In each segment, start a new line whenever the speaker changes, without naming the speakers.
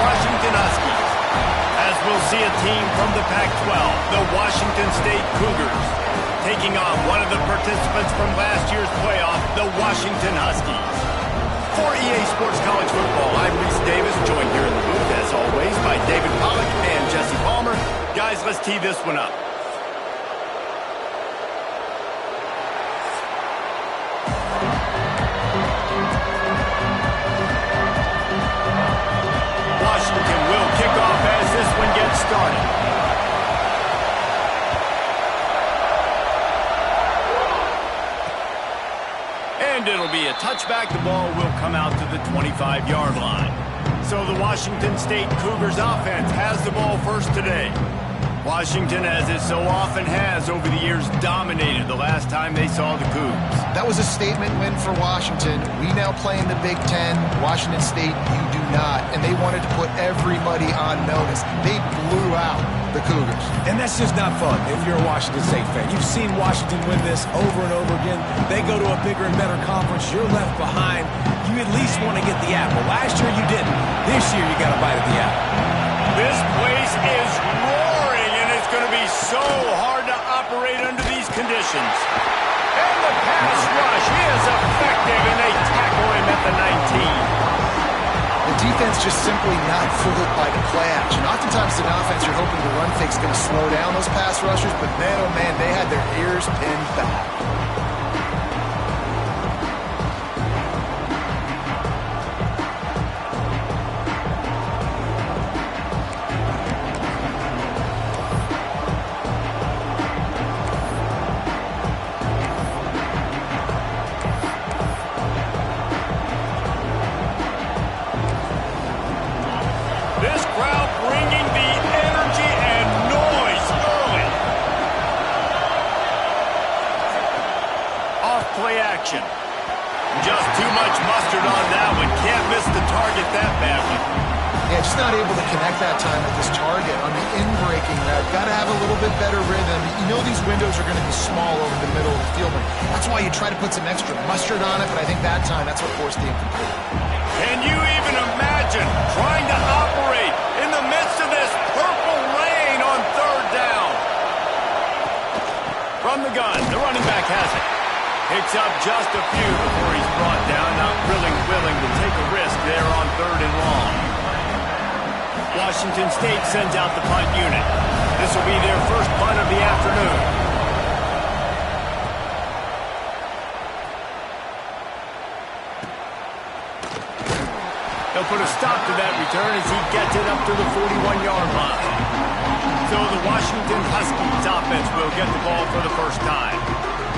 Washington Huskies. As we'll see a team from the Pac-12, the Washington State Cougars, taking on one of the participants from last year's playoff, the Washington Huskies. For EA Sports College Football, I'm Reese Davis, joined here in the booth, as always, by David Pollack and Jesse Palmer. Guys, let's tee this one up. Washington will kick off as this one gets started. And it'll be a touchback. The ball will come out to the 25-yard line. So the Washington State Cougars offense has the ball first today. Washington, as it so often has over the years, dominated the last time they saw the Cougs.
That was a statement win for Washington. We now play in the Big Ten. Washington State, you do not. And they wanted to put everybody on notice. They blew out the Cougars.
And that's just not fun if you're a Washington State fan. You've seen Washington win this over and over again. They go to a bigger and better conference. You're left behind. You at least want to get the apple. Last year you didn't. This year you got a bite of the apple.
This place is roaring, and it's going to be so hard to operate under these conditions. And the pass rush is effective, and they tackle him at the 19.
The defense just simply not fooled by the play action. Oftentimes in offense, you're hoping the run fake's going to slow down those pass rushers, but man, oh man, they had their ears pinned back.
Just too much mustard on that one. Can't miss the target that badly.
Yeah, just not able to connect that time with this target. On the in-breaking route, got to have a little bit better rhythm. You know these windows are going to be small over the middle of the field. That's why you try to put some extra mustard on it, but I think that time, that's what forced the incomplete.
Can you even imagine trying to operate in the midst of this purple rain on third down? From the gun, the running back has it. Picks up just a few before he's brought down. Not really willing to take a risk there on third and long. Washington State sends out the punt unit. This will be their first punt of the afternoon. They'll put a stop to that return as he gets it up to the 41-yard line. So the Washington Huskies offense will get the ball for the first time.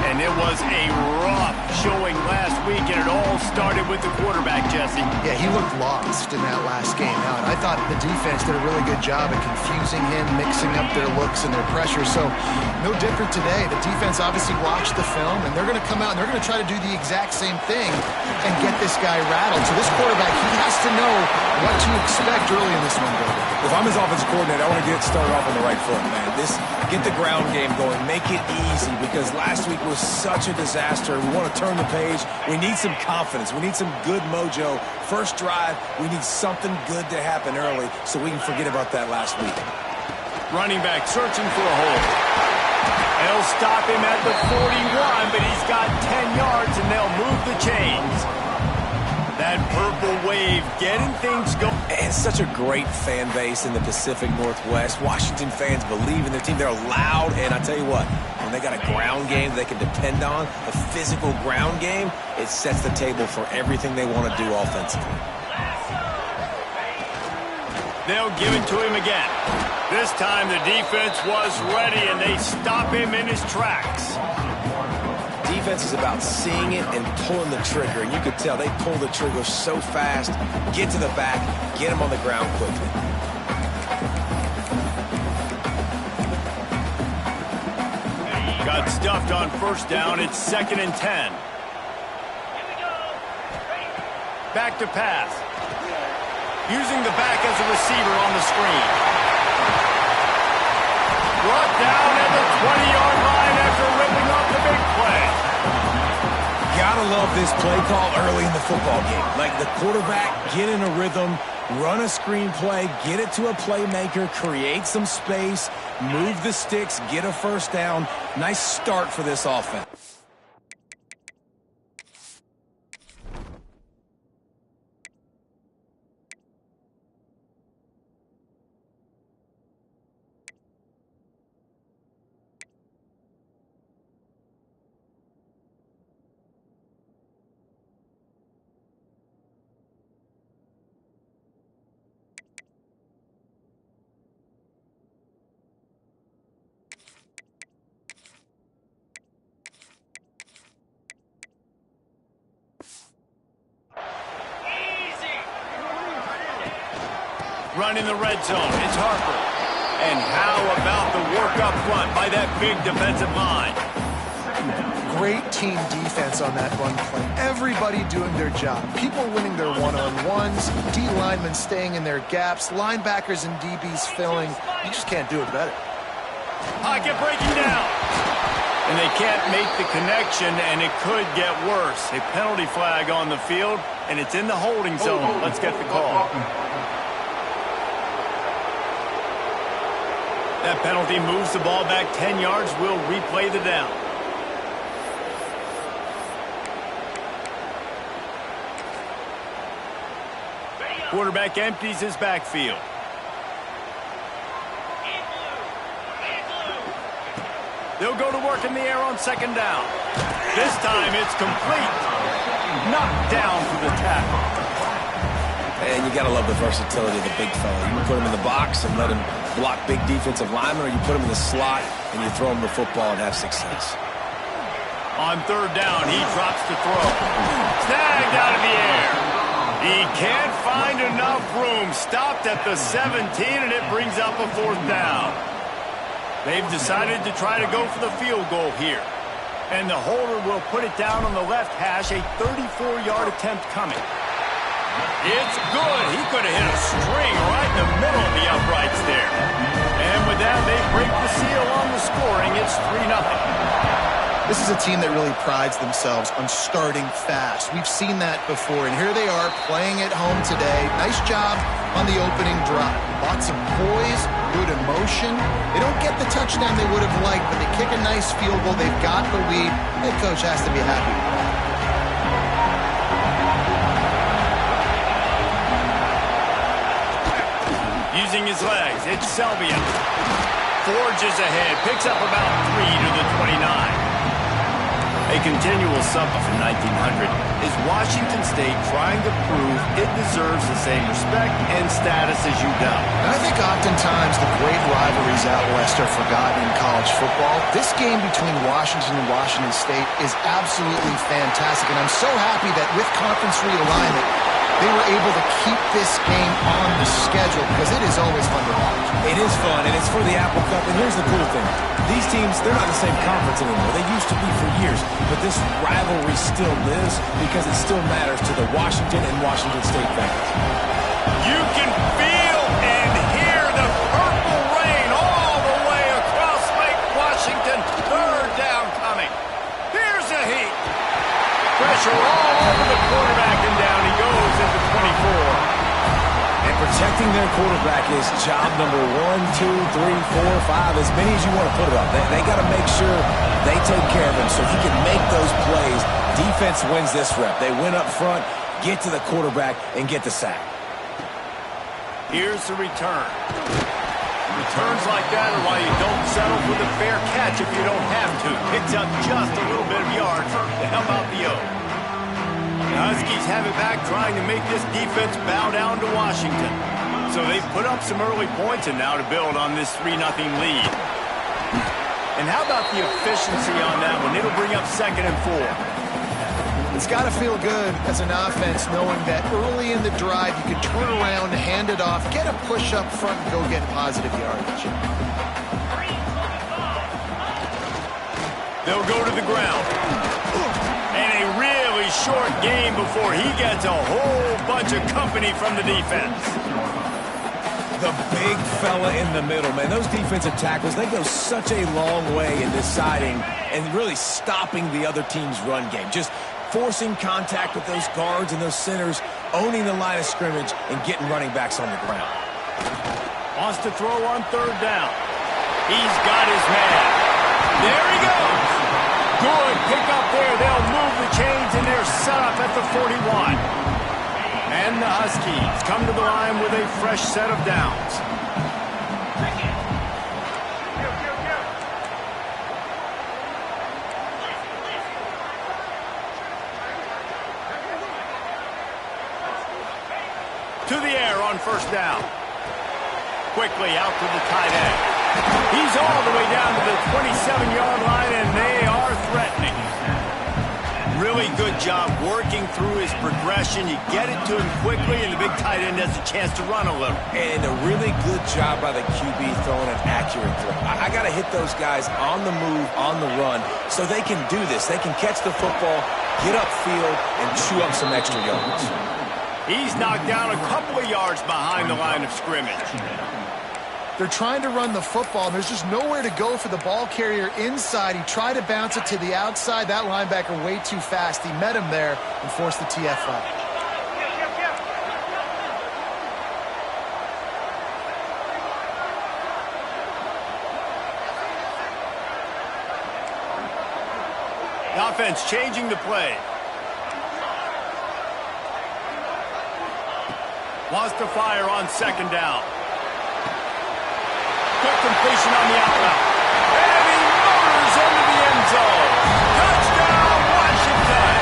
And it was a rough showing last week, and it all started with the quarterback, Jesse.
Yeah, he looked lost in that last game out. I thought the defense did a really good job of confusing him, mixing up their looks and their pressure. So no different today. The defense obviously watched the film, and they're going to come out and they're going to try to do the exact same thing and get this guy rattled. So this quarterback, he has to know what to expect early in this one, David.
If I'm his offensive coordinator, I want to get started off on the right foot, man. Get the ground game going. Make it easy, because last week was such a disaster. We want to turn the page. We need some confidence. We need some good mojo. First drive, we need something good to happen early so we can forget about that last week.
Running back searching for a hole. They'll stop him at the 41, but he's got 10 yards, and they'll move the chains. That purple wave getting things going.
And such a great fan base in the Pacific Northwest. Washington fans believe in their team. They're loud, and I tell you what, when they got a ground game they can depend on, a physical ground game, it sets the table for everything they want to do offensively.
They'll give it to him again. This time the defense was ready, and they stop him in his tracks.
Defense is about seeing it and pulling the trigger, and you could tell they pull the trigger so fast, get to the back, get him on the ground quickly.
Got stuffed on first down. It's 2nd and 10. Back to pass. Using the back as a receiver on the screen. Brought down at the 20-yard line after ripping off the big play.
Gotta love this play call early in the football game. Like the quarterback, get in a rhythm, Run a screen play, get it to a playmaker, create some space, move the sticks, get a first down. Nice start for this offense.
Run in the red zone. It's Harper. And how about the work up front by that big defensive line?
Great team defense on that run play. Everybody doing their job. People winning their one-on-ones, D linemen staying in their gaps, linebackers and DBs filling. You just can't do it better.
Pocket breaking down. And they can't make the connection, and it could get worse. A penalty flag on the field, and it's in the holding zone. Let's get the call. That penalty moves the ball back 10 yards. We'll replay the down. Quarterback empties his backfield. They'll go to work in the air on second down. This time it's complete. Knocked down for the tackle.
And you got to love the versatility of the big fella. You can put him in the box and let him block big defensive linemen, or you put him in the slot and you throw him the football and have success.
On third down, he drops to throw. Snagged out of the air. He can't find enough room. Stopped at the 17, and it brings up a fourth down. They've decided to try to go for the field goal here. And the holder will put it down on the left hash, a 34-yard attempt coming. It's good. He could have hit a string right in the middle of the uprights there. And with that, they break the seal on the scoring. It's 3-0.
This is a team that really prides themselves on starting fast. We've seen that before, and here they are playing at home today. Nice job on the opening drive. Lots of poise, good emotion. They don't get the touchdown they would have liked, but they kick a nice field goal. They've got the lead. Head coach has to be happy with that.
Using his legs, it's Selvia. Forges ahead, picks up about 3 to the 29. A continual sub from 1900 is Washington State trying to prove it deserves the same respect and status as UW.
And I think oftentimes the great rivalries out west are forgotten in college football. This game between Washington and Washington State is absolutely fantastic, and I'm so happy that with conference realignment, they were able to keep this game on the schedule because it is always fun to watch.
It is fun, and it's for the Apple Cup. And here's the cool thing. These teams, they're not in the same conference anymore. They used to be for years. But this rivalry still lives because it still matters to the Washington and Washington State fans.
You can feel and hear the purple rain all the way across Lake Washington. Third down coming. Here's the heat. Pressure all over the quarterback, and down he goes at the 24.
And protecting their quarterback is job number 1, 2, 3, 4, 5, as many as you want to put it up. They got to make sure they take care of him so he can make those plays. Defense wins this rep. They win up front, get to the quarterback, and get the sack.
Here's the return. Returns like that are why you don't settle for the fair catch if you don't have to. Picks up just a little bit of yards to help out the O. The Huskies have it back, trying to make this defense bow down to Washington. So they've put up some early points and now to build on this 3-0 lead. And how about the efficiency on that one? It'll bring up 2nd and 4.
It's got to feel good as an offense knowing that early in the drive you can turn around, hand it off, get a push up front, and go get positive yardage.
They'll go to the ground. And a really short game before he gets a whole bunch of company from the defense.
The big fella in the middle, man. Those defensive tackles, they go such a long way in deciding and really stopping the other team's run game. Just forcing contact with those guards and those centers, owning the line of scrimmage, and getting running backs on the ground.
Wants to throw on third down. He's got his man. There he goes. Good pick up there. They'll move the chains, and they're set up at the 41. And the Huskies come to the line with a fresh set of downs. To the air on first down. Quickly out to the tight end. He's all the way down to the 27-yard line, and they are threatening. Really good job working through his progression. You get it to him quickly, and the big tight end has a chance to run a little.
And a really good job by the QB throwing an accurate throw. I got to hit those guys on the move, on the run, so they can do this. They can catch the football, get upfield, and chew up some extra yards.
He's knocked down a couple of yards behind the line of scrimmage.
They're trying to run the football, and there's just nowhere to go for the ball carrier inside. He tried to bounce it to the outside. That linebacker way too fast. He met him there and forced the TFL.
The offense changing the play. Wants to fire on second down. Quick completion on the outlet. And he motors into the end zone. Touchdown, Washington!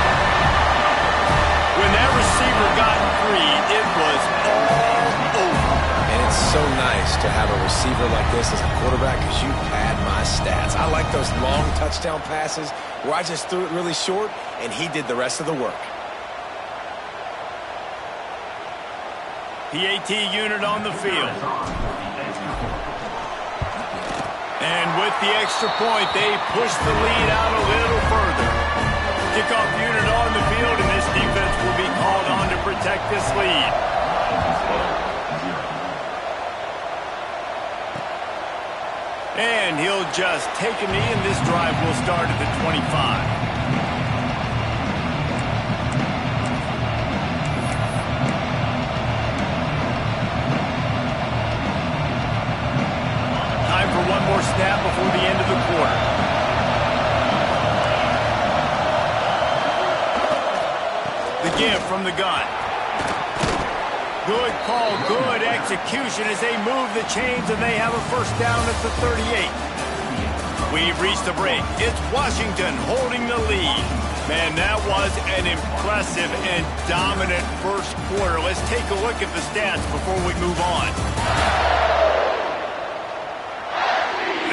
When that receiver got free, it was all over.
And it's so nice to have a receiver like this as a quarterback because you pad my stats. I like those long touchdown passes where I just threw it really short and he did the rest of the work.
PAT unit on the field. And with the extra point, they push the lead out a little further. Kickoff unit on the field, and this defense will be called on to protect this lead. And he'll just take a knee, and this drive will start at the 25. One more snap before the end of the quarter. The give from the gun. Good call, good execution as they move the chains, and they have a first down at the 38. We've reached the break. It's Washington holding the lead. Man, that was an impressive and dominant first quarter. Let's take a look at the stats before we move on.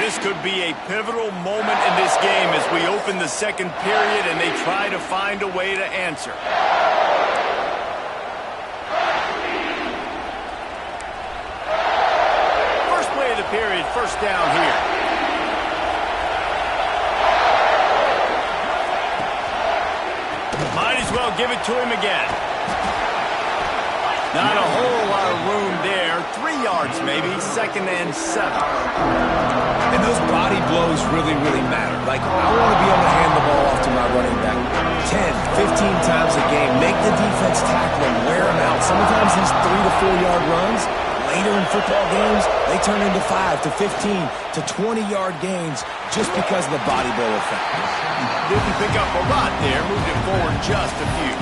This could be a pivotal moment in this game as we open the second period and they try to find a way to answer. First play of the period, first down here. Might as well give it to him again. Not a whole lot of room there. 3 yards maybe, 2nd and 7.
And those body blows really, really matter. Like, I want to be able to hand the ball off to my running back 10, 15 times a game. Make the defense tackle him, wear him out. Sometimes these 3 to 4 yard runs, later in football games, they turn into 5 to 15 to 20-yard gains just because of the body blow effect.
Didn't pick up a lot there, moved it forward just a few.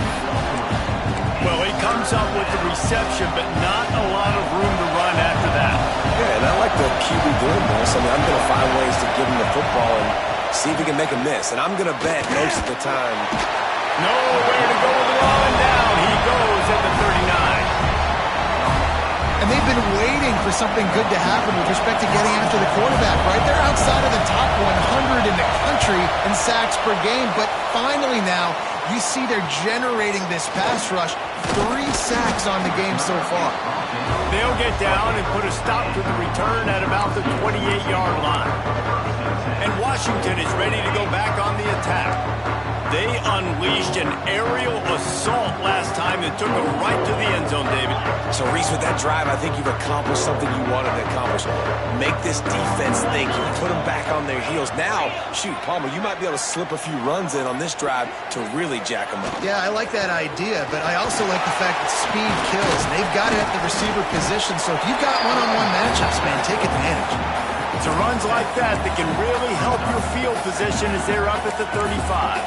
Well, he comes up with the reception, but not a lot of room to run after that.
Yeah, and I like the QB doing this. I mean, I'm going to find ways to give him the football and see if he can make a miss. And I'm going to bet most of the time.
Nowhere to go with the ball, and down he goes at the 39.
And they've been waiting for something good to happen with respect to getting after the quarterback, right? They're outside of the top 100 in the country in sacks per game, but finally now you see they're generating this pass rush. 3 sacks on the game so far.
They'll get down and put a stop to the return at about the 28-yard line. And Washington is ready to go back on the attack. They unleashed an aerial assault last time that took them right to the end zone, David.
So, Reese, with that drive, I think you've accomplished something you wanted to accomplish. Make this defense think. You put them back on their heels. Now, shoot, Palmer, you might be able to slip a few runs in on this drive to really jack them up.
Yeah, I like that idea, but I also like the fact that speed kills. And they've got it at the receiver position, so if you've got one-on-one matchups, man, take advantage.
It's runs like that that can really help your field position as they're up at the 35.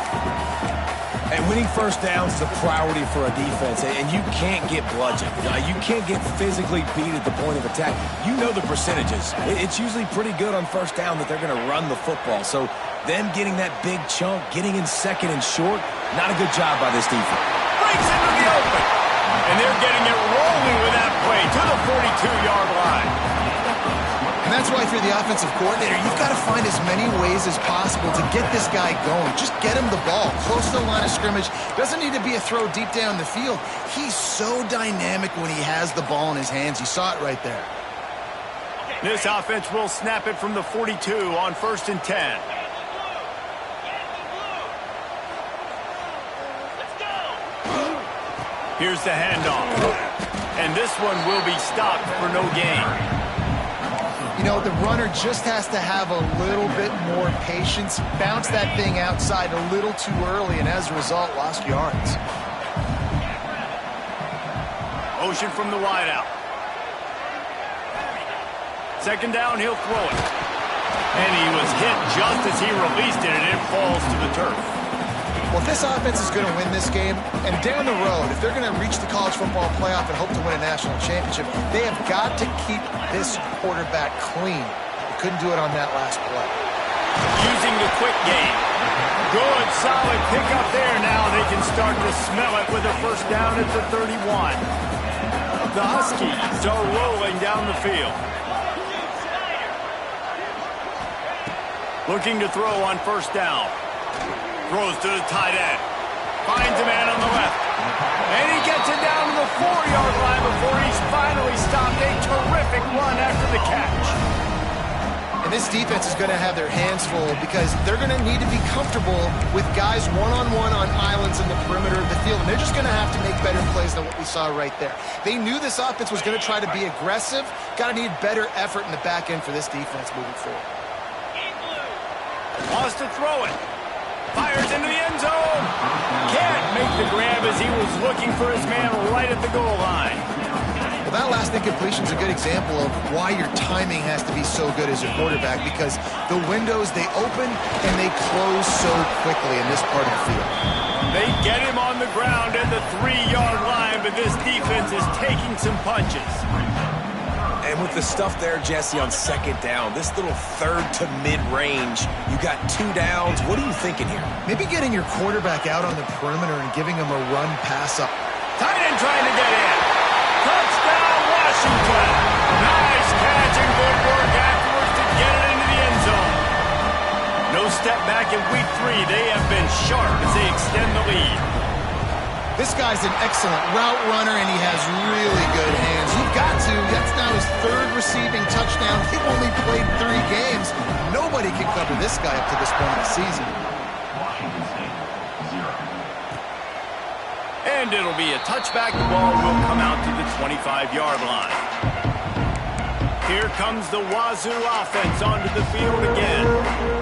And winning first downs is a priority for a defense, and you can't get bludgeoned. You can't get physically beat at the point of attack. You know the percentages. It's usually pretty good on first down that they're going to run the football. So them getting that big chunk, getting in second and short, not a good job by this defense.
Breaks into the open. And they're getting it rolling with that play to the 42-yard line.
And that's why if you're the offensive coordinator, you've got to find as many ways as possible to get this guy going. Just get him the ball close to the line of scrimmage. Doesn't need to be a throw deep down the field. He's so dynamic when he has the ball in his hands. You saw it right there.
This offense will snap it from the 42 on 1st and 10. Here's the handoff. And this one will be stopped for no gain.
You know, the runner just has to have a little bit more patience, bounce that thing outside a little too early, and as a result, lost yards.
Motion from the wideout. Second down, he'll throw it. And he was hit just as he released it, and it falls to the turf.
Well, if this offense is going to win this game, and down the road, if they're going to reach the college football playoff and hope to win a national championship, they have got to keep this quarterback clean. They couldn't do it on that last play.
Using the quick game. Good, solid pickup there. Now they can start to smell it with a first down at the 31. The Huskies are rolling down the field. Looking to throw on first down. Throws to the tight end. Finds a man on the left. And he gets it down to the 4-yard line before he's finally stopped. A terrific run after the catch.
And this defense is going to have their hands full because they're going to need to be comfortable with guys one-on-one on islands in the perimeter of the field. And they're just going to have to make better plays than what we saw right there. They knew this offense was going to try to be aggressive. Got to need better effort in the back end for this defense moving forward.
Wants to throw it. Fires into the end zone. Can't make the grab as he was looking for his man right at the goal line.
Well, that last incompletion is a good example of why your timing has to be so good as a quarterback, because the windows, they open and they close so quickly in this part of the field.
They get him on the ground at the 3-yard line, but this defense is taking some punches.
And with the stuff there, Jesse, on second down, this little third to mid-range, you got 2 downs. What are you thinking here?
Maybe getting your quarterback out on the perimeter and giving him a run pass up.
Tight end trying to get in. Touchdown, Washington. Nice catch and good work afterwards to get it into the end zone. No step back in week 3. They have been sharp as they extend the lead.
This guy's an excellent route runner, and he has really good hands. You've got to. That's now his 3rd receiving touchdown. They've only played 3 games. Nobody can cover this guy up to this point of the season.
And it'll be a touchback. The ball will come out to the 25-yard line. Here comes the Wazoo offense onto the field again.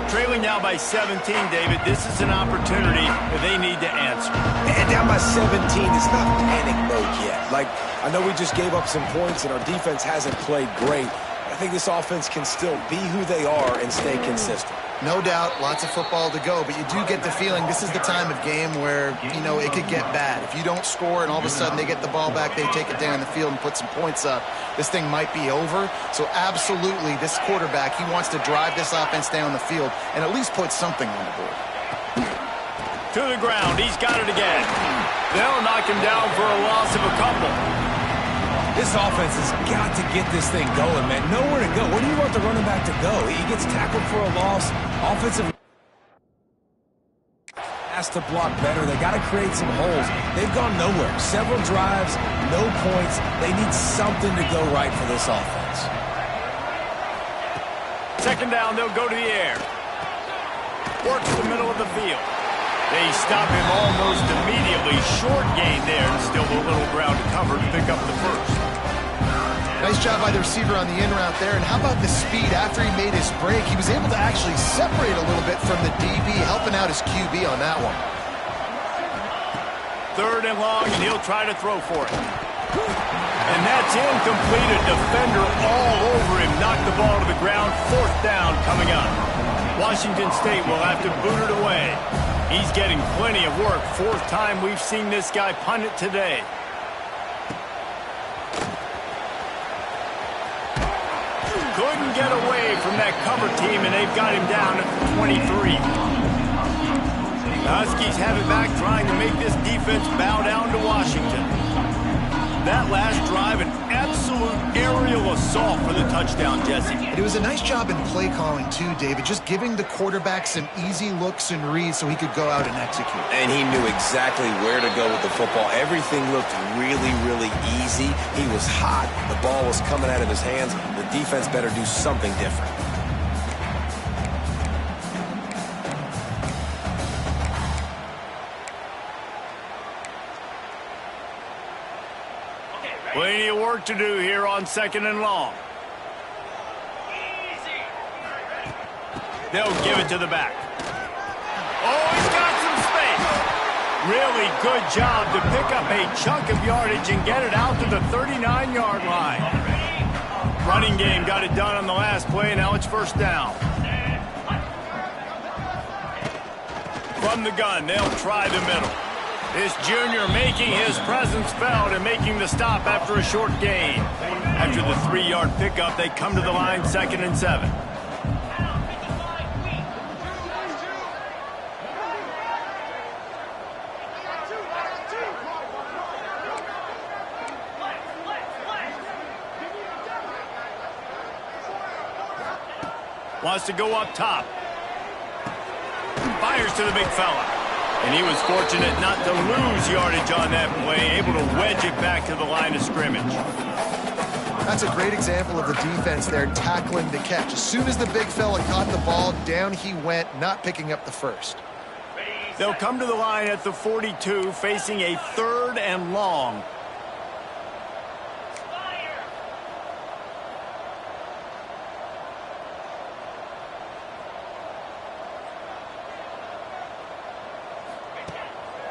Trailing now by 17, David. This is an opportunity that they need to answer.
And down by 17, it's not panic mode yet. Like, I know we just gave up some points and our defense hasn't played great. I think this offense can still be who they are and stay consistent.
No doubt, lots of football to go, but you do get the feeling this is the time of game where, you know, it could get bad. If you don't score and all of a sudden they get the ball back, they take it down the field and put some points up, this thing might be over. So absolutely, this quarterback, he wants to drive this offense down the field and at least put something on the board.
To the ground, he's got it again. They'll knock him down for a loss of a couple.
This offense has got to get this thing going, man. Nowhere to go. Where do you want the running back to go? He gets tackled for a loss. Offensive has to block better. They got to create some holes. They've gone nowhere. Several drives, no points. They need something to go right for this offense.
Second down, they'll go to the air. Works the middle of the field. They stop him almost immediately. Short gain there, and still a little ground to cover to pick up the first.
Nice job by the receiver on the in route there. And how about the speed after he made his break? He was able to actually separate a little bit from the DB, helping out his QB on that one.
3rd and long, and he'll try to throw for it. And that's incomplete. A defender all over him. Knocked the ball to the ground. 4th down coming up. Washington State will have to boot it away. He's getting plenty of work. 4th time we've seen this guy punt it today. Couldn't get away from that cover team, and they've got him down at the 23. The Huskies have it back, trying to make this defense bow down to Washington. That last drive, an absolute aerial assault for the touchdown, Jesse.
It was a nice job in play calling, too, David, just giving the quarterback some easy looks and reads so he could go out and execute.
And he knew exactly where to go with the football. Everything looked really, really easy. He was hot. The ball was coming out of his hands. The defense better do something different.
Plenty of work to do here on 2nd and long. They'll give it to the back. Oh, he's got some space. Really good job to pick up a chunk of yardage and get it out to the 39-yard line. Running game got it done on the last play. Now it's 1st down. From the gun, they'll try the middle. This junior making his presence felt and making the stop after a short gain. After the 3-yard pickup, they come to the line 2nd and 7. Wants to go up top. Fires to the big fella. And he was fortunate not to lose yardage on that play, able to wedge it back to the line of scrimmage.
That's a great example of the defense there tackling the catch. As soon as the big fella caught the ball, down he went, not picking up the first.
They'll come to the line at the 42, facing a 3rd and long.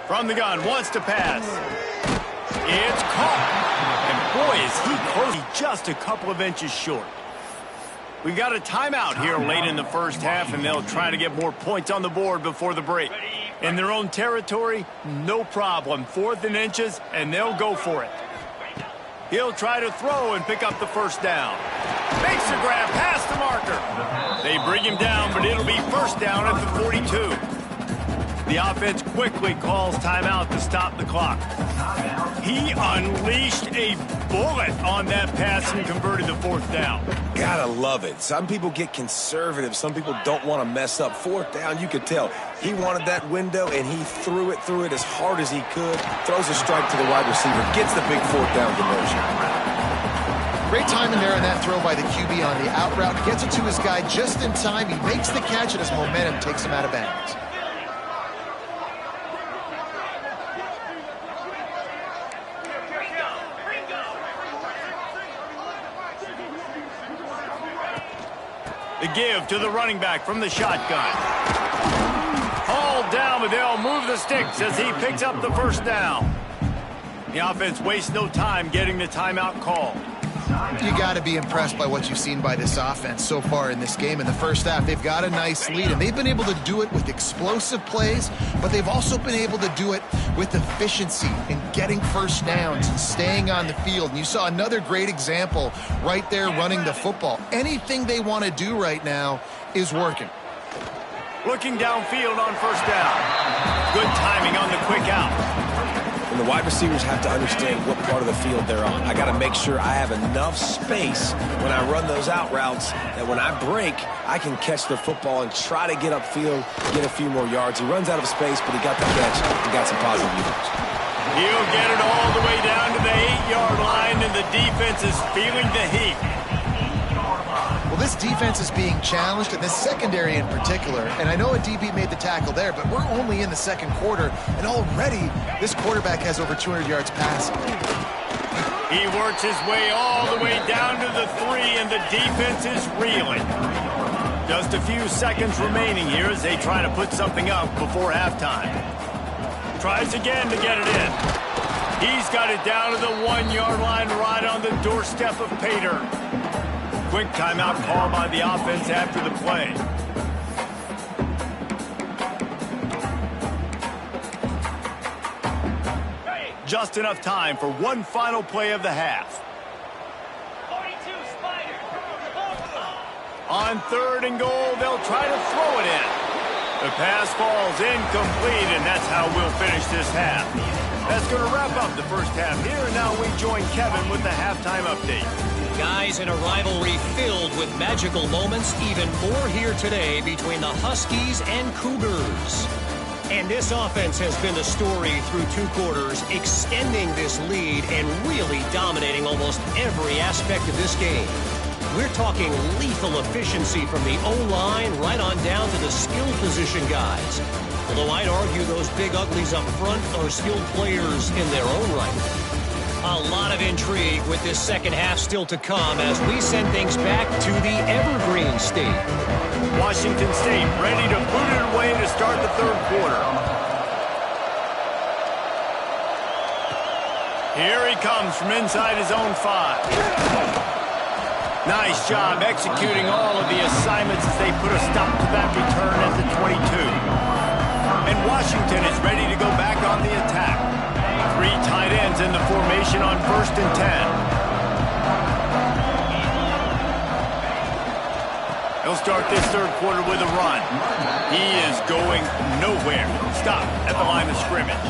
From the gun, wants to pass. It's caught. And boy, is he close. He's just a couple of inches short. We got a timeout here late in the 1st half, and they'll try to get more points on the board before the break. In their own territory, no problem. 4th and inches, and they'll go for it. He'll try to throw and pick up the 1st down. Makes the grab past the marker. They bring him down, but it'll be 1st down at the 42. The offense quickly calls timeout to stop the clock. He unleashed a bullet on that pass and converted the 4th down.
Gotta love it. Some people get conservative. Some people don't want to mess up. 4th down, you could tell. He wanted that window, and he threw it as hard as he could. Throws a strike to the wide receiver. Gets the big 4th down conversion.
Great timing there on that throw by the QB on the out route. Gets it to his guy just in time. He makes the catch, and his momentum takes him out of bounds.
The give to the running back from the shotgun. Hauled down, but they'll move the sticks as he picks up the 1st down. The offense wastes no time getting the timeout call.
You got to be impressed by what you've seen by this offense so far in this game. In the 1st half, they've got a nice lead, and they've been able to do it with explosive plays, but they've also been able to do it with efficiency and getting 1st downs and staying on the field. And you saw another great example right there running the football. Anything they want to do right now is working.
Looking downfield on 1st down. Good timing on the quick out.
And the wide receivers have to understand what part of the field they're on. I got to make sure I have enough space when I run those out routes that when I break, I can catch the football and try to get upfield, get a few more yards. He runs out of space, but he got the catch and got some positive yards.
He'll get it all the way down to the 8-yard line, and the defense is feeling the heat.
Well, this defense is being challenged, and this secondary in particular. And I know a DB made the tackle there, but we're only in the second quarter, and already this quarterback has over 200 yards passing.
He works his way all the way down to the 3, and the defense is reeling. Just a few seconds remaining here as they try to put something up before halftime. Tries again to get it in. He's got it down to the 1-yard line right on the doorstep of Pater. Quick timeout call by the offense after the play. Just enough time for one final play of the half.
42, Spider.
On 3rd and goal, they'll try to throw it in. The pass falls incomplete, and that's how we'll finish this half. That's going to wrap up the first half here, and now we join Kevin with the halftime update.
Guys, in a rivalry filled with magical moments, even more here today between the Huskies and Cougars. And this offense has been the story through 2 quarters, extending this lead and really dominating almost every aspect of this game. We're talking lethal efficiency from the O-line right on down to the skill position guys. Although I'd argue those big uglies up front are skilled players in their own right. A lot of intrigue with this second half still to come as we send things back to the Evergreen State.
Washington State ready to boot it away to start the 3rd quarter. Here he comes from inside his own 5. Nice job executing all of the assignments as they put a stop to that return at the 22. And Washington is ready to go back on the attack. 3 tight ends in the formation on 1st and 10. He'll start this 3rd quarter with a run. He is going nowhere. Stop at the line of scrimmage.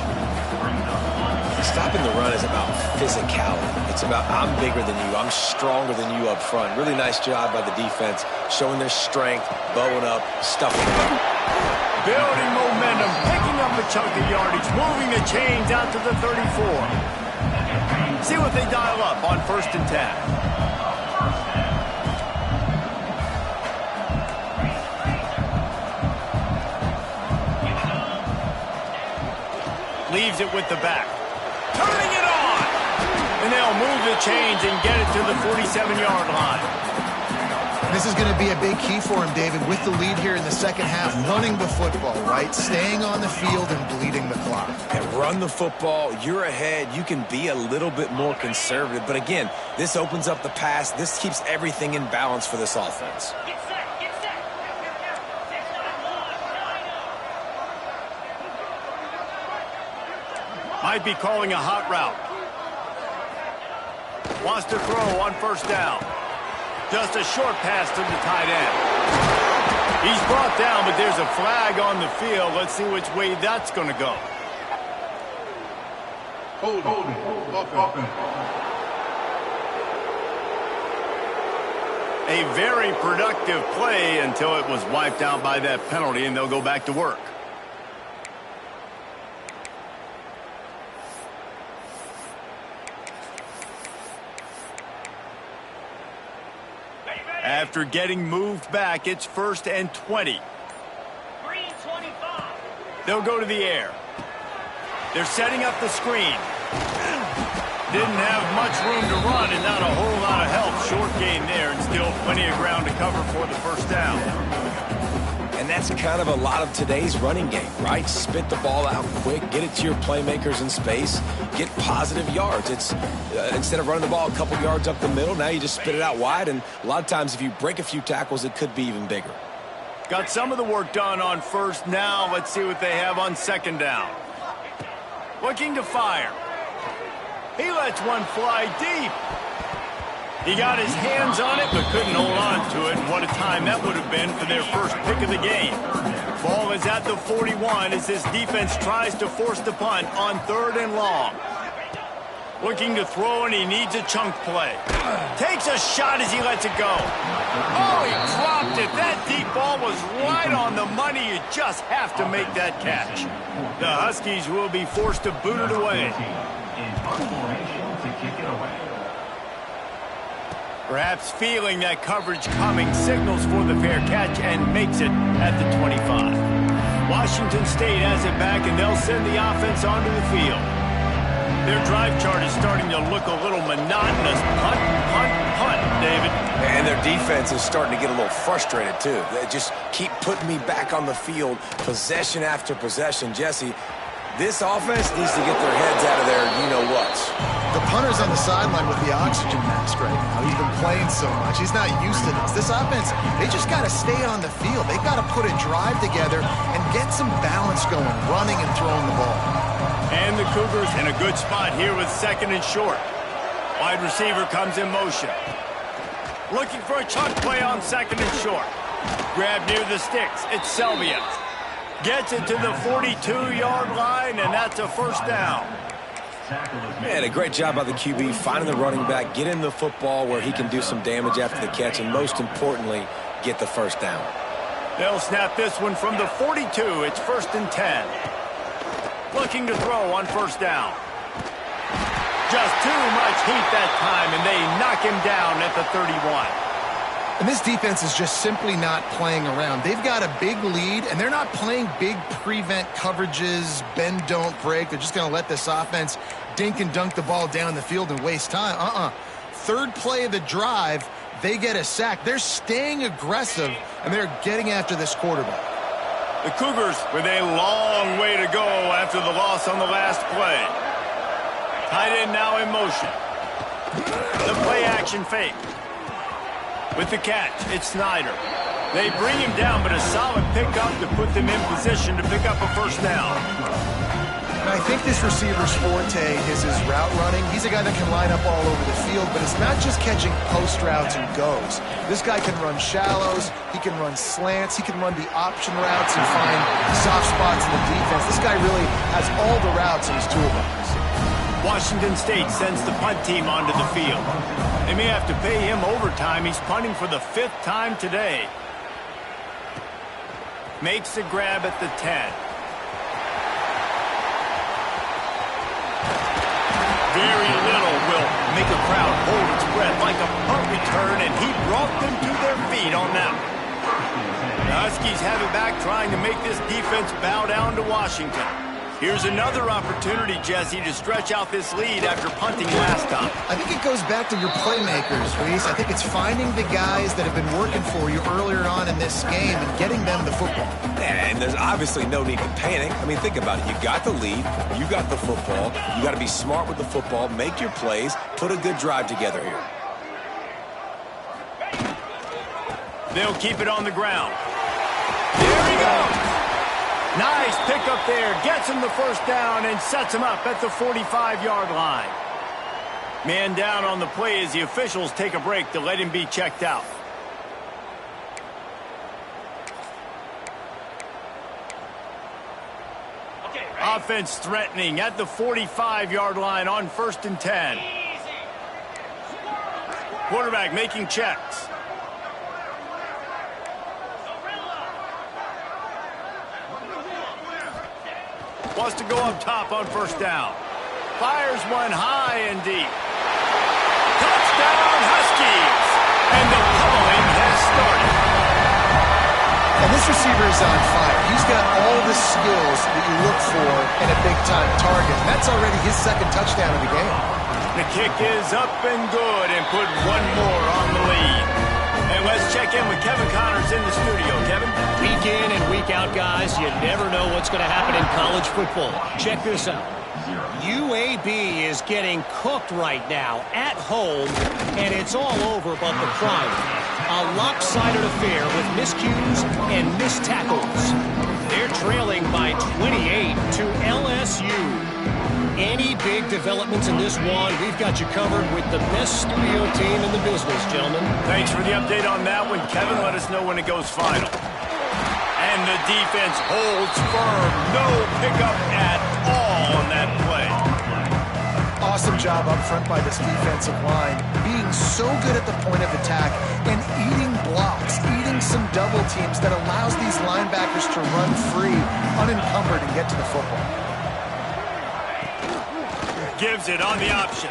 Stopping the run is about physicality. It's about I'm bigger than you. I'm stronger than you up front. Really nice job by the defense, showing their strength, bowing up, stuffing it up.
Building momentum, picking up a chunk of yardage, moving the chains out to the 34. See what they dial up on 1st and 10. Leaves it with the back. Turning it on! And they'll move the chains and get it to the 47-yard line.
This is going to be a big key for him, David, with the lead here in the second half, running the football, right? Staying on the field and bleeding the clock.
And run the football. You're ahead. You can be a little bit more conservative. But again, this opens up the pass. This keeps everything in balance for this offense.
Might be calling a hot route. Wants to throw on 1st down. Just a short pass to the tight end. He's brought down, but there's a flag on the field. Let's see which way that's going to go. A very productive play until it was wiped out by that penalty, and they'll go back to work. After getting moved back, it's 1st and 20.
Green 25.
They'll go to the air. They're setting up the screen. Didn't have much room to run and not a whole lot of help. Short gain there and still plenty of ground to cover for the 1st down.
And that's kind of a lot of today's running game, right? Spit the ball out quick, get it to your playmakers in space, get positive yards. It's instead of running the ball a couple yards up the middle, now you just spit it out wide, and a lot of times if you break a few tackles, it could be even bigger.
Got some of the work done on 1st. Now let's see what they have on 2nd down. Looking to fire. He lets one fly deep. He got his hands on it, but couldn't hold on to it. What a time that would have been for their first pick of the game. Ball is at the 41 as this defense tries to force the punt on 3rd and long. Looking to throw, and he needs a chunk play. Takes a shot as he lets it go. Oh, he dropped it. That deep ball was right on the money. You just have to make that catch. The Huskies will be forced to boot it away. Perhaps feeling that coverage coming, signals for the fair catch and makes it at the 25. Washington State has it back, and they'll send the offense onto the field. Their drive chart is starting to look a little monotonous. Punt, punt, punt, David.
And their defense is starting to get a little frustrated, too. They just keep putting me back on the field, possession after possession. Jesse, this offense needs to get their heads out of their you-know-whats.
The punter's on the sideline with the oxygen mask right now. He's been playing so much. He's not used to this. This offense, they just got to stay on the field. They've got to put a drive together and get some balance going, running and throwing the ball.
And the Cougars in a good spot here with second and short. Wide receiver comes in motion. Looking for a chunk play on second and short. Grab near the sticks. It's Selvia. Gets it to the 42-yard line, and that's a first down.
Man, a great job by the QB finding the running back, getting the football where he can do some damage after the catch, and most importantly, get the first down.
They'll snap this one from the 42. It's first and 10. Looking to throw on first down. Just too much heat that time, and they knock him down at the 31.
And this defense is just simply not playing around. They've got a big lead, and they're not playing big prevent coverages, bend, don't break. They're just going to let this offense dink and dunk the ball down the field and waste time. Third play of the drive, they get a sack. They're staying aggressive, and they're getting after this quarterback.
The Cougars with a long way to go after the loss on the last play. Tight end now in motion. The play action fake. With the catch, it's Snyder. They bring him down, but a solid pickup to put them in position to pick up a first down.
And I think this receiver's forte is his route running. He's a guy that can line up all over the field, but it's not just catching post routes and goes. This guy can run shallows, he can run slants, he can run the option routes and find soft spots in the defense. This guy really has all the routes in his toolbox.
Washington State sends the punt team onto the field. They may have to pay him overtime. He's punting for the 5th time today. Makes the grab at the 10. Very little will make a crowd hold its breath like a punt return, and he brought them to their feet on that one. The Huskies have it back, trying to make this defense bow down to Washington. Here's another opportunity, Jesse, to stretch out this lead after punting last time.
I think it goes back to your playmakers, Reese. I think it's finding the guys that have been working for you earlier on in this game and getting them the football.
And there's obviously no need to panic. I mean, think about it. You got the lead. You got the football. You got to be smart with the football. Make your plays. Put a good drive together here.
They'll keep it on the ground. There he goes. Nice pickup there. Gets him the first down and sets him up at the 45-yard line. Man down on the play as the officials take a break to let him be checked out. Offense threatening at the 45-yard line on first and 10. Quarterback making checks. Wants to go up top on first down. Fires one high and deep. Touchdown Huskies! And the pummeling has started.
And this receiver is on fire. He's got all the skills that you look for in a big-time target. And that's already his second touchdown of the game.
The kick is up and good and put one more on the lead. And let's check in with Kevin Connors in the studio. Kevin?
Week in and week out, guys, you never know what's going to happen in college football. Check this out. UAB is getting cooked right now at home, and it's all over but the crime. A lopsided affair with miscues and missed tackles. They're trailing by 28 to LSU. Any big developments in this one, we've got you covered with the best studio team in the business, gentlemen.
Thanks for the update on that one, Kevin. Let us know when it goes final. And the defense holds firm. No pickup at all on that play.
Awesome job up front by this defensive line, being so good at the point of attack and eating blocks, eating some double teams that allows these linebackers to run free, unencumbered, and get to the football.
Gives it on the option.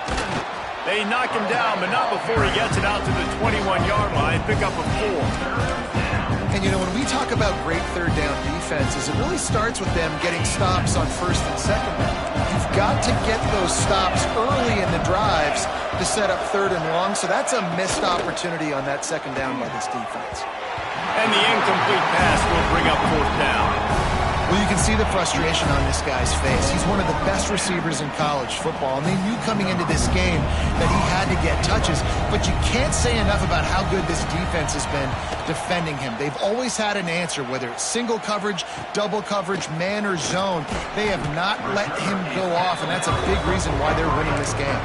They They knock him down, but not before he gets it out to the 21-yard line. Pick up a 4.
And, you know, when we talk about great third down defenses, it really starts with them getting stops on first and second down. You've got to get those stops early in the drives to set up third and long, so that's a missed opportunity on that second down by this defense.
And the incomplete pass will bring up fourth down.
Well, you can see the frustration on this guy's face. He's one of the best receivers in college football, and they knew coming into this game that he had to get touches, but you can't say enough about how good this defense has been defending him. They've always had an answer, whether it's single coverage, double coverage, man or zone. They have not let him go off, and that's a big reason why they're winning this game.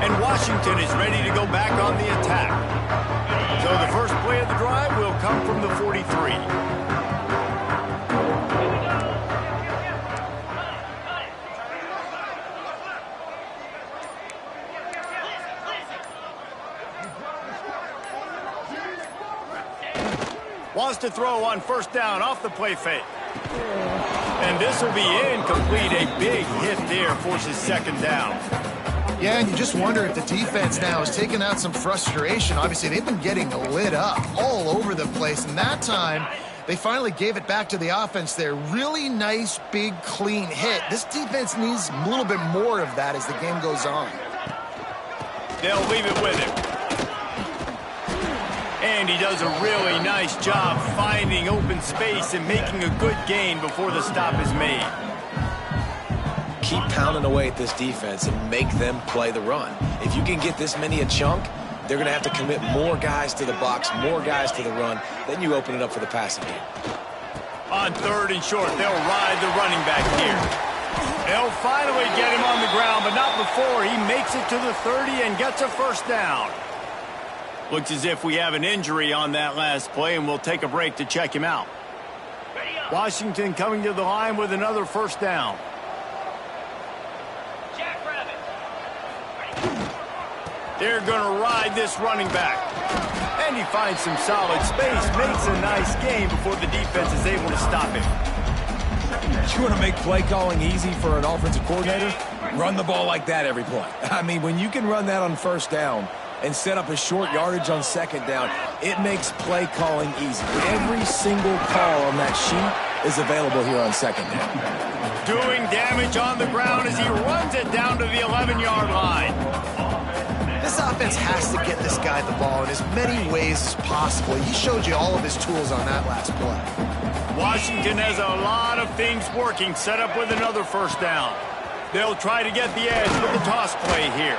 And Washington is ready to go back on the attack. So the first play of the drive will come from the 43. Wants to throw on first down off the play fake. And this will be incomplete. A big hit there forces second down.
Yeah, and you just wonder if the defense now has taken out some frustration. Obviously, they've been getting lit up all over the place, and that time they finally gave it back to the offense there. Really nice, big, clean hit. This defense needs a little bit more of that as the game goes on.
They'll leave it with him. And he does a really nice job finding open space and making a good gain before the stop is made.
Keep pounding away at this defense and make them play the run. If you can get this many a chunk, they're going to have to commit more guys to the box, more guys to the run. Then you open it up for the passing game.
On third and short, they'll ride the running back here. They'll finally get him on the ground, but not before he makes it to the 30 and gets a first down. Looks as if we have an injury on that last play, and we'll take a break to check him out. Washington coming to the line with another first down. They're going to ride this running back. And he finds some solid space, makes a nice gain before the defense is able to stop him.
You want to make play calling easy for an offensive coordinator? Run the ball like that every play. I mean, when you can run that on first down and set up a short yardage on second down, it makes play calling easy. Every single call on that sheet is available here on second down.
Doing damage on the ground as he runs it down to the 11-yard line.
This offense has to get this guy the ball in as many ways as possible. He showed you all of his tools on that last play.
Washington has a lot of things working, set up with another first down. They'll try to get the edge with the toss play here.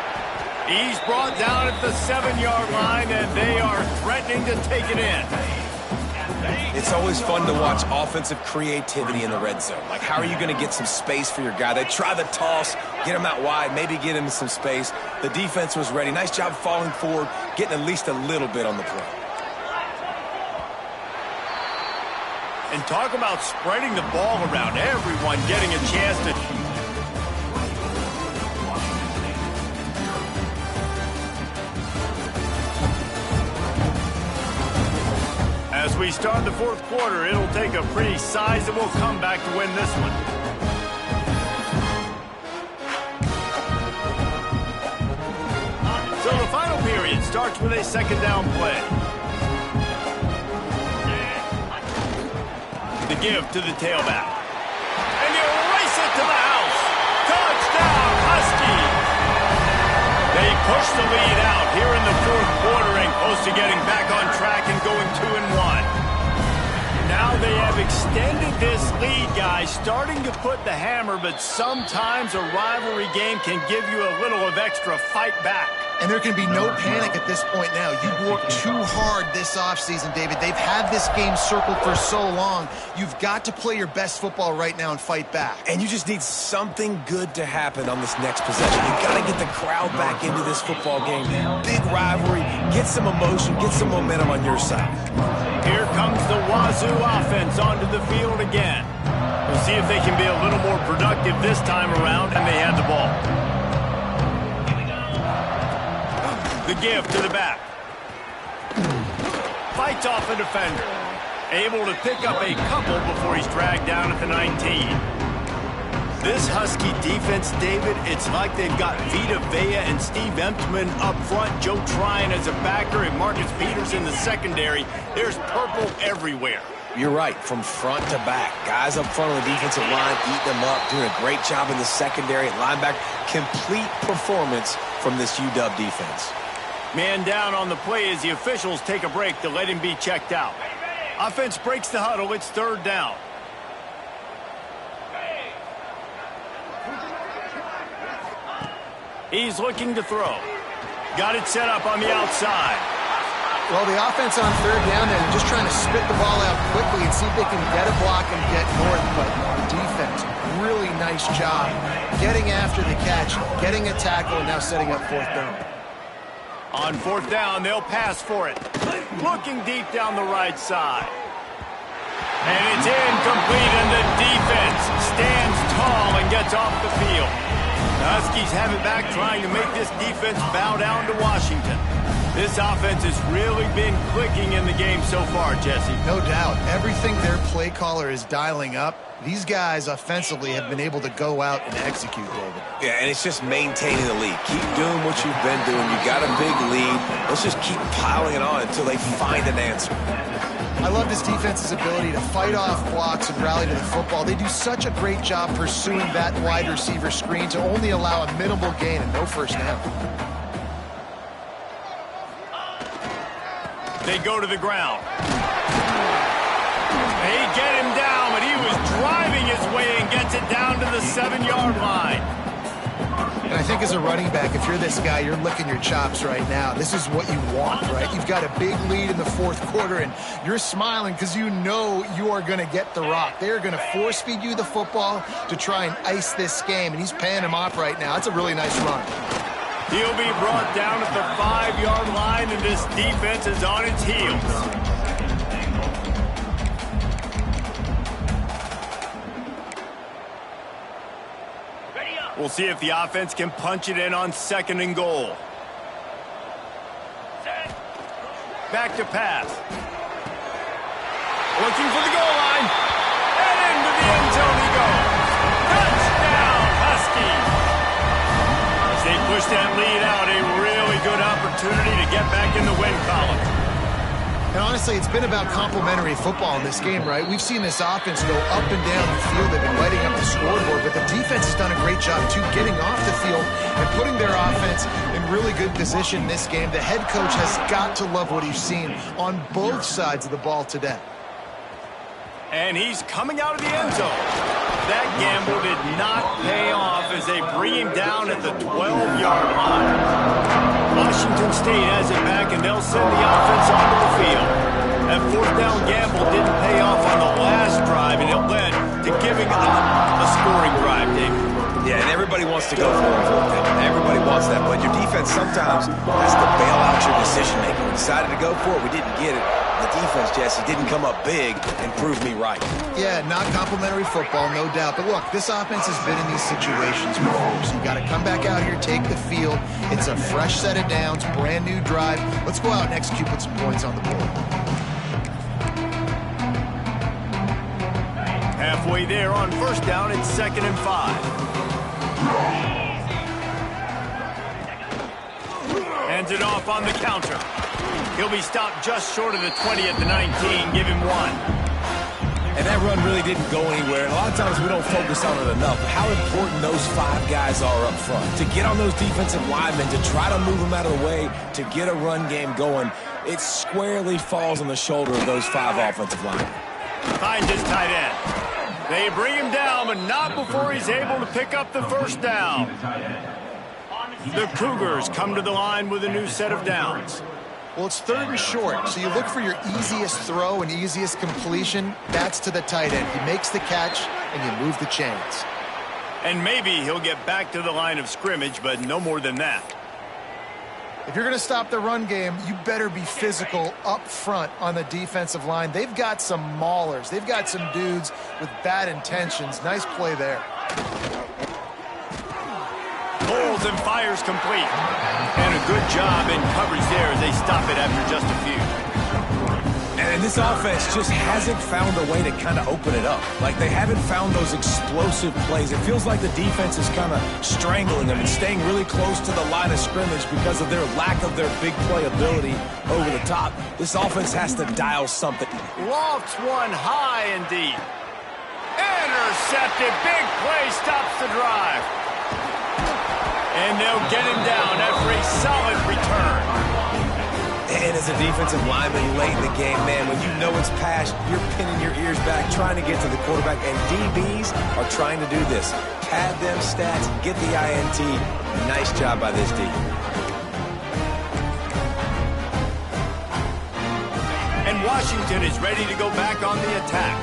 He's brought down at the 7-yard line, and they are threatening to take it in.
It's always fun to watch offensive creativity in the red zone. Like, how are you going to get some space for your guy? They try the toss, get him out wide, maybe get him some space. The defense was ready. Nice job falling forward, getting at least a little bit on the play.
And talk about spreading the ball around, everyone getting a chance to... As we start the fourth quarter, it'll take a pretty sizable comeback to win this one. So the final period starts with a second down play. The give to the tailback. And you race it to the house. Touchdown, Huskies! They push the lead out here in the fourth quarter and close to getting back on track and going 2-1. Now they have extended this lead, guys, starting to put the hammer, but sometimes a rivalry game can give you a little of extra fight back.
And there can be no panic at this point now. You've worked too hard this offseason, David. They've had this game circled for so long. You've got to play your best football right now and fight back.
And you just need something good to happen on this next possession. You've got to get the crowd back into this football game. Big rivalry. Get some emotion. Get some momentum on your side.
Here comes the Wazoo offense onto the field again. We'll see if they can be a little more productive this time around, and they had the ball. The give to the back. Fights off a defender. Able to pick up a couple before he's dragged down at the 19. This Husky defense, David, it's like they've got Vita Vea and Steve Emtman up front, Joe Tryon as a backer, and Marcus Peters in the secondary. There's purple everywhere.
You're right, from front to back. Guys up front on the defensive line eating them up, doing a great job in the secondary at linebacker. Complete performance from this UW defense.
Man down on the play as the officials take a break to let him be checked out. Offense breaks the huddle. It's third down. He's looking to throw. Got it set up on the outside.
Well, the offense on third down, they're just trying to spit the ball out quickly and see if they can get a block and get north. But the defense, really nice job getting after the catch, getting a tackle, and now setting up fourth down.
On fourth down, they'll pass for it. Looking deep down the right side. And it's incomplete, and the defense stands tall and gets off the field. The Huskies have it back, trying to make this defense bow down to Washington. This offense has really been clicking in the game so far, Jesse.
No doubt. Everything their play caller is dialing up, these guys offensively have been able to go out and execute, David.
Yeah, and it's just maintaining the lead. Keep doing what you've been doing. You got a big lead. Let's just keep piling it on until they find an answer.
I love this defense's ability to fight off blocks and rally to the football. They do such a great job pursuing that wide receiver screen to only allow a minimal gain and no first down.
They go to the ground. They get him down, but he was driving his way and gets it down to the 7-yard line.
And I think as a running back, if you're this guy, you're licking your chops right now. This is what you want, right? You've got a big lead in the fourth quarter, and you're smiling because you know you are going to get the rock. They're going to force feed you the football to try and ice this game, and he's paying him off right now. That's a really nice run.
He'll be brought down at the 5-yard line, and this defense is on its heels. We'll see if the offense can punch it in on 2nd and goal. Back to pass. Looking for the goal line. And into the end zone he goes. Touchdown, Huskies. As they push that lead out, a really good opportunity to get back in the win column.
And honestly, it's been about complementary football in this game, right? We've seen this offense go up and down the field. They've been lighting up the scoreboard, but the defense has done a great job, too, getting off the field and putting their offense in really good position in this game. The head coach has got to love what he's seen on both sides of the ball today.
And he's coming out of the end zone. That gamble did not pay off as they bring him down at the 12-yard line. Washington State has it back, and they'll send the offense onto the field. That fourth down gamble didn't pay off on the last drive, and it led to giving up a scoring drive, David.
Yeah, and everybody wants to go for a fourth down. Everybody wants that, but your defense sometimes has to bail out your decision-making. We decided to go for it. We didn't get it. The defense, Jesse, didn't come up big and prove me right.
Yeah, not complimentary football, no doubt. But look, this offense has been in these situations before. So you got to come back out here, take the field. It's a fresh set of downs, brand new drive. Let's go out and execute with some points on the board.
Halfway there on first down, it's 2nd and 5. Hands it off on the counter. He'll be stopped just short of the 20 at the 19. Give him 1.
And that run really didn't go anywhere. And a lot of times we don't focus on it enough. But how important those 5 guys are up front. To get on those defensive linemen, to try to move them out of the way, to get a run game going, it squarely falls on the shoulder of those 5 offensive linemen.
Finds his tight end. They bring him down, but not before he's able to pick up the first down. The Cougars come to the line with a new set of downs.
Well, it's 3rd and short, so you look for your easiest throw and easiest completion. That's to the tight end. He makes the catch, and you move the chains.
And maybe he'll get back to the line of scrimmage, but no more than that.
If you're going to stop the run game, you better be physical up front on the defensive line. They've got some maulers. They've got some dudes with bad intentions. Nice play there.
Pulls and fires complete. And a good job in coverage there as they stop it after just a few.
And this offense just hasn't found a way to kind of open it up. Like, they haven't found those explosive plays. It feels like the defense is kind of strangling them and staying really close to the line of scrimmage because of their lack of their big play ability over the top. This offense has to dial something.
Lofts one high and deep. Intercepted. Big play stops the drive. And they'll get him down after a solid return.
And as a defensive lineman late in the game, man, when you know it's passed, you're pinning your ears back, trying to get to the quarterback, and DBs are trying to do this. Pad them stats, get the INT. Nice job by this D.
And Washington is ready to go back on the attack.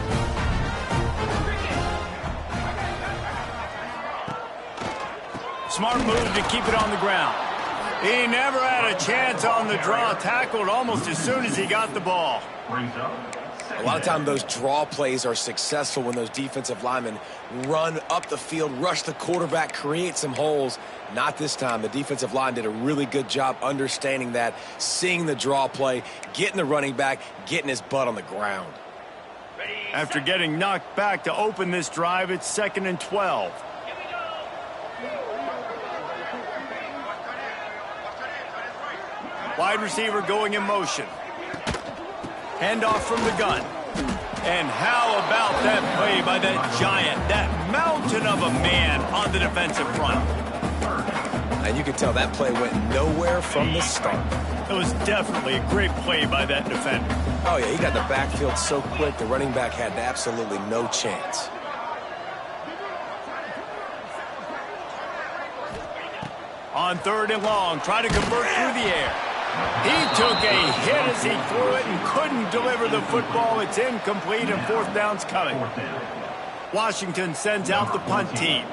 Smart move to keep it on the ground. He never had a chance on the draw, tackled almost as soon as he got the ball.
A lot of times those draw plays are successful when those defensive linemen run up the field, rush the quarterback, create some holes. Not this time. The defensive line did a really good job understanding that, seeing the draw play, getting the running back, getting his butt on the ground.
After getting knocked back to open this drive, it's 2nd and 12. Wide receiver going in motion. Handoff from the gun. And how about that play by that giant, that mountain of a man on the defensive front?
And you can tell that play went nowhere from the start.
It was definitely a great play by that defender.
Oh, yeah, he got the backfield so quick, the running back had absolutely no chance.
On 3rd and long, try to convert through the air. He took a hit as he threw it and couldn't deliver the football. It's incomplete and 4th down's coming. Washington sends out the punt team.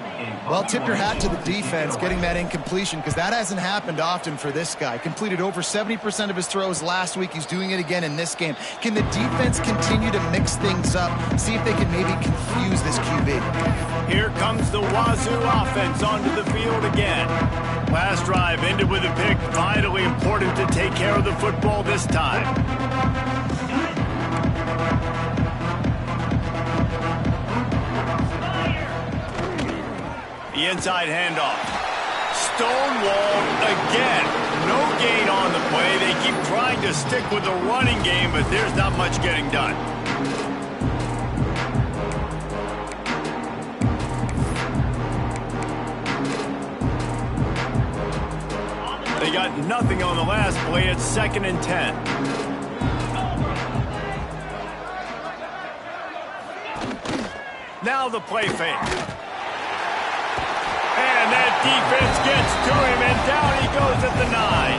Well, tip your hat to the defense getting that incompletion because that hasn't happened often for this guy. Completed over 70% of his throws last week. He's doing it again in this game. Can the defense continue to mix things up? See if they can maybe confuse this QB.
Here comes the Wazoo offense onto the field again. Last drive ended with a pick. Vitally important to take care of the football this time. The inside handoff. Stonewalled again. No gain on the play. They keep trying to stick with the running game, but there's not much getting done. They got nothing on the last play. It's 2nd and 10. Now the play fake. And that defense gets to him, and down he goes at the 9.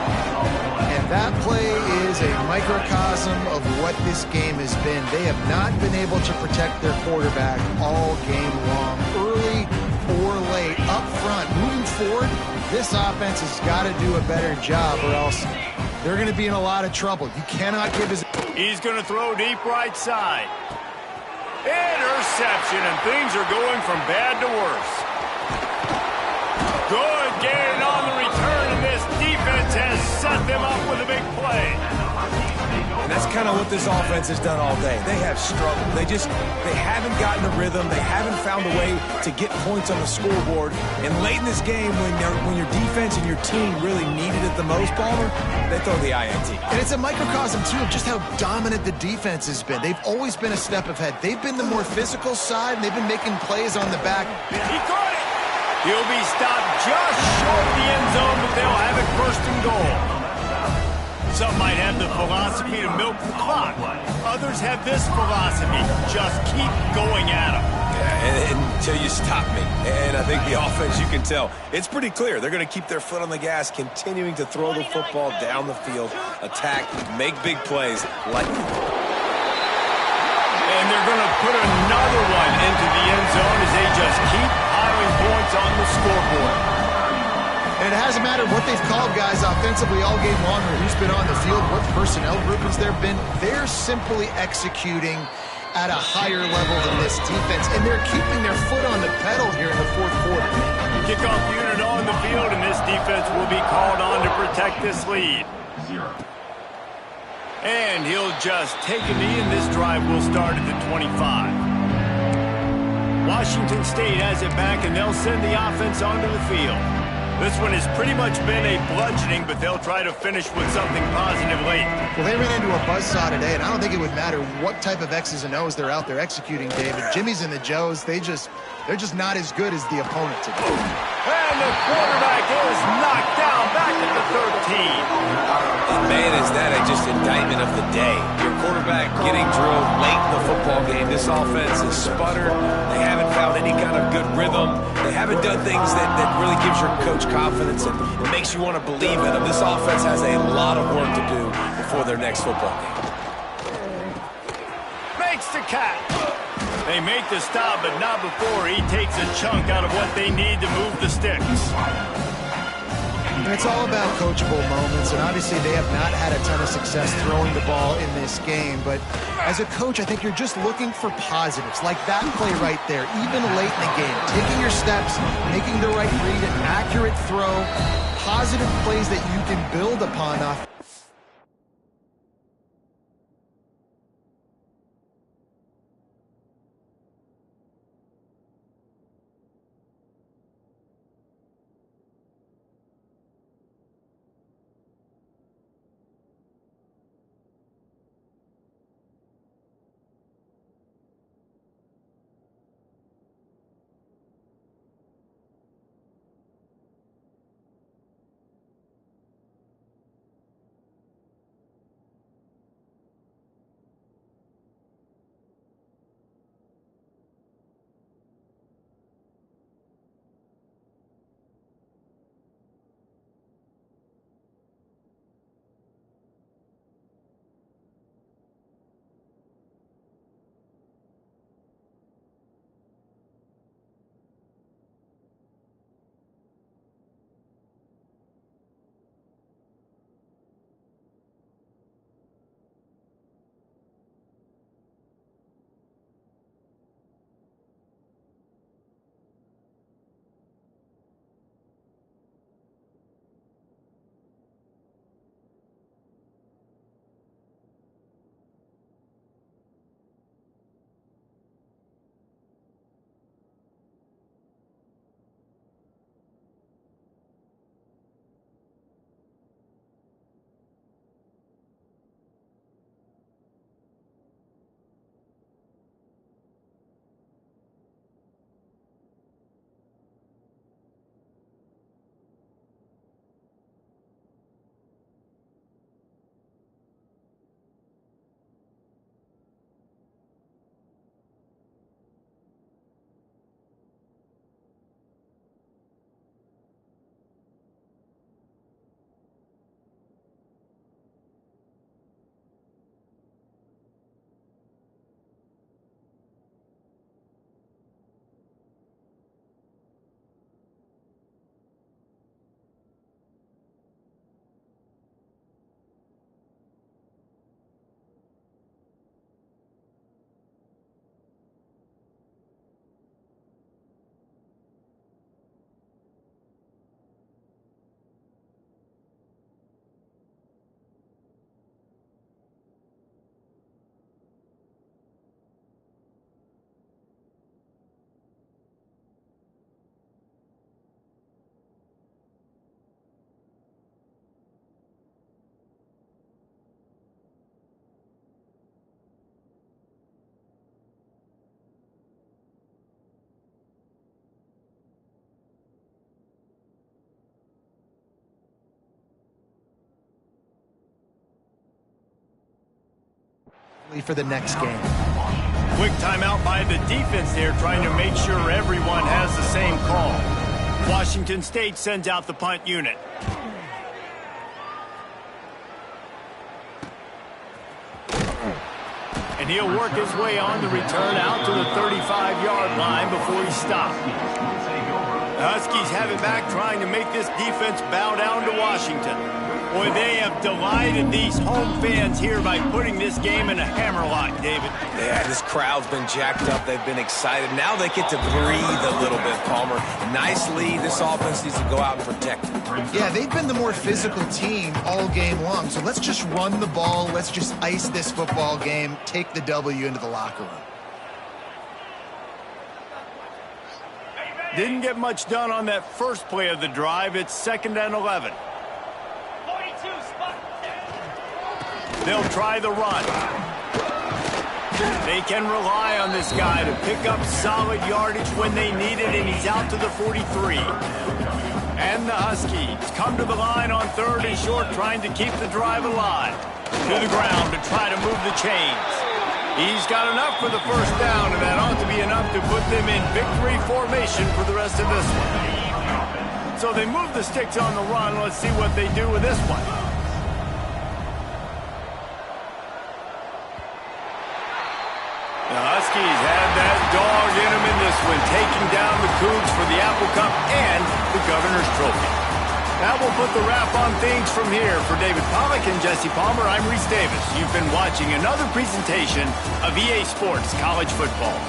And that play is a microcosm of what this game has been. They have not been able to protect their quarterback all game long, early or late, up front. Moving forward, this offense has got to do a better job or else they're going to be in a lot of trouble. You cannot give his...
He's going to throw deep right side. Interception, and things are going from bad to worse. Good gain on the return, and this defense has set them up with a big play.
And that's kind of what this offense has done all day. They have struggled. They haven't gotten a rhythm. They haven't found a way to get points on the scoreboard. And late in this game, when your defense and your team really needed it the most, Palmer, they throw the INT.
And it's a microcosm, too, of just how dominant the defense has been. They've always been a step ahead. They've been the more physical side, and they've been making plays on the back.
He caught it. He'll be stopped just short of the end zone, but they'll have it 1st and goal. Some might have the philosophy to milk the clock. Others have this philosophy, just keep going at them.
Yeah, until you stop me. And I think the offense, you can tell, it's pretty clear. They're going to keep their foot on the gas, continuing to throw the football down the field, attack, make big plays like...
And they're going to put another one into the end zone as they just keep piling points on the scoreboard.
And it hasn't mattered what they've called guys offensively all game long or who's been on the field, what personnel groupings there have been. They're simply executing at a higher level than this defense, and they're keeping their foot on the pedal here in the 4th quarter.
Kickoff unit on the field, and this defense will be called on to protect this lead. And he'll just take a knee, and this drive will start at the 25. Washington State has it back, and they'll send the offense onto the field. This one has pretty much been a bludgeoning, but they'll try to finish with something positive late.
Well, they ran into a buzzsaw today, and I don't think it would matter what type of X's and O's they're out there executing, David. Jimmy's and the Joes, they're just not as good as the opponent today.
And the quarterback is knocked down back at the 13.
Man, is that just indictment of the day. Your quarterback getting drilled late in the football game. This offense is sputtered. They haven't found any kind of good rhythm. They haven't done things that really gives your coach confidence and it makes you want to believe in them. This offense has a lot of work to do before their next football game.
Makes the catch. They make the stop, but not before he takes a chunk out of what they need to move the sticks.
And it's all about coachable moments, and obviously they have not had a ton of success throwing the ball in this game. But as a coach, I think you're just looking for positives, like that play right there, even late in the game. Taking your steps, making the right read, an accurate throw, positive plays that you can build upon. For the next game.
Quick timeout by the defense there, trying to make sure everyone has the same call. Washington State sends out the punt unit. And he'll work his way on the return out to the 35-yard line before he stopped. Huskies have it back, trying to make this defense bow down to Washington. Boy, they have delighted these home fans here by putting this game in a hammerlock, David.
Yeah, this crowd's been jacked up. They've been excited. Now they get to breathe a little bit, Palmer. Nice lead. This offense needs to go out and protect it.
Yeah, they've been the more physical team all game long. So let's just run the ball. Let's just ice this football game, take the W into the locker room.
Didn't get much done on that first play of the drive. It's 2nd and 11. They'll try the run. They can rely on this guy to pick up solid yardage when they need it, and he's out to the 43. And the Huskies come to the line on 3rd and short, trying to keep the drive alive. To the ground to try to move the chains. He's got enough for the first down, and that ought to be enough to put them in victory formation for the rest of this one. So they move the sticks on the run. Let's see what they do with this one. The Huskies have that dog in them in this one, taking down the Cougs for the Apple Cup and the Governor's Trophy. That will put the wrap on things from here. For David Pollack and Jesse Palmer, I'm Reese Davis. You've been watching another presentation of EA Sports College Football.